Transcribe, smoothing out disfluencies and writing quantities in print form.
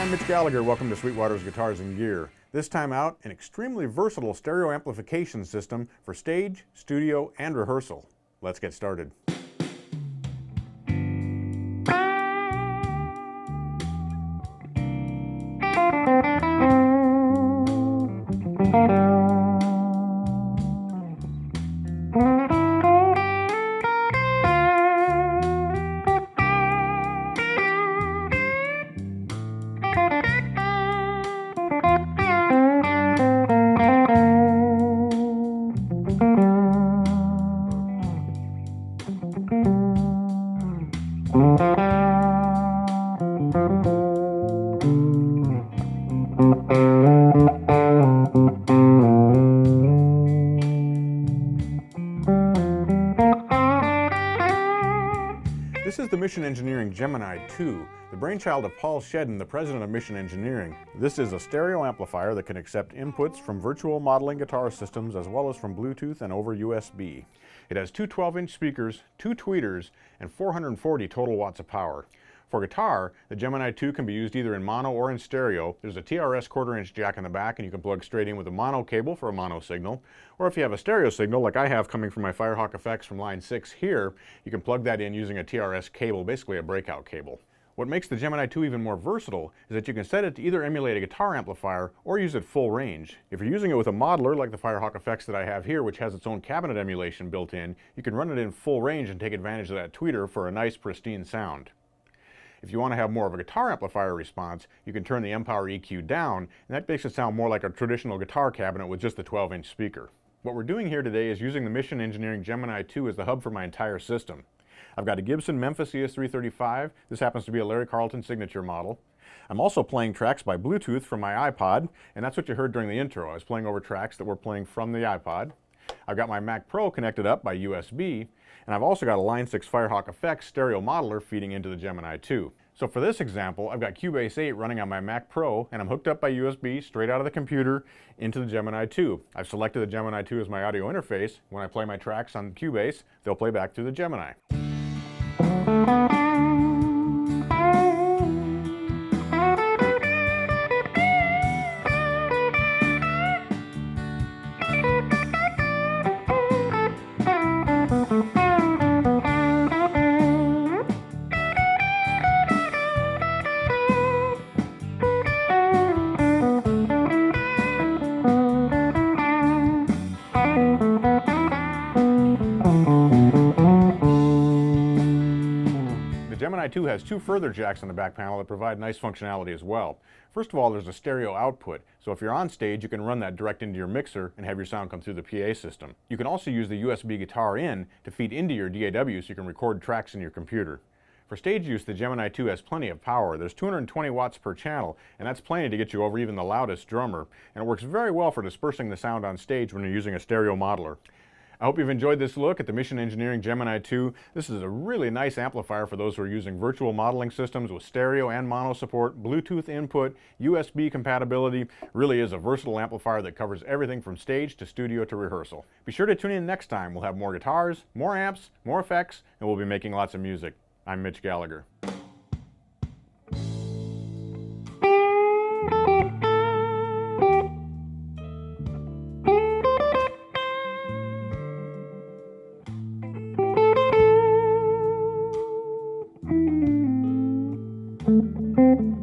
I'm Mitch Gallagher. Welcome to Sweetwater's Guitars and Gear. This time out, an extremely versatile stereo amplification system for stage, studio, and rehearsal. Let's get started. This is the Mission Engineering Gemini 2, the brainchild of Paul Shedden, the president of Mission Engineering. This is a stereo amplifier that can accept inputs from virtual modeling guitar systems as well as from Bluetooth and over USB. It has two 12-inch speakers, two tweeters, and 440 total watts of power. For guitar, the Gemini 2 can be used either in mono or in stereo. There's a TRS quarter-inch jack in the back, and you can plug straight in with a mono cable for a mono signal. Or if you have a stereo signal, like I have coming from my Firehawk effects from line 6 here, you can plug that in using a TRS cable, basically a breakout cable. What makes the Gemini 2 even more versatile is that you can set it to either emulate a guitar amplifier or use it full range. If you're using it with a modeler like the Firehawk effects that I have here, which has its own cabinet emulation built in, you can run it in full range and take advantage of that tweeter for a nice pristine sound. If you want to have more of a guitar amplifier response, you can turn the M-Power EQ down, and that makes it sound more like a traditional guitar cabinet with just a 12-inch speaker. What we're doing here today is using the Mission Engineering Gemini 2 as the hub for my entire system. I've got a Gibson Memphis ES335. This happens to be a Larry Carlton signature model. I'm also playing tracks by Bluetooth from my iPod, and that's what you heard during the intro. I was playing over tracks that were playing from the iPod. I've got my Mac Pro connected up by USB, and I've also got a Line 6 Firehawk effects stereo modeler feeding into the Gemini 2. So for this example, I've got Cubase 8 running on my Mac Pro, and I'm hooked up by USB straight out of the computer into the Gemini 2. I've selected the Gemini 2 as my audio interface. When I play my tracks on Cubase, they'll play back through the Gemini. The Gemini 2 has two further jacks on the back panel that provide nice functionality as well. First of all, there's a stereo output, so if you're on stage, you can run that direct into your mixer and have your sound come through the PA system. You can also use the USB guitar in to feed into your DAW so you can record tracks in your computer. For stage use, the Gemini 2 has plenty of power. There's 220 watts per channel, and that's plenty to get you over even the loudest drummer, and it works very well for dispersing the sound on stage when you're using a stereo modeler. I hope you've enjoyed this look at the Mission Engineering Gemini 2. This is a really nice amplifier for those who are using virtual modeling systems with stereo and mono support, Bluetooth input, USB compatibility. Really is a versatile amplifier that covers everything from stage to studio to rehearsal. Be sure to tune in next time. We'll have more guitars, more amps, more effects, and we'll be making lots of music. I'm Mitch Gallagher. Thank you.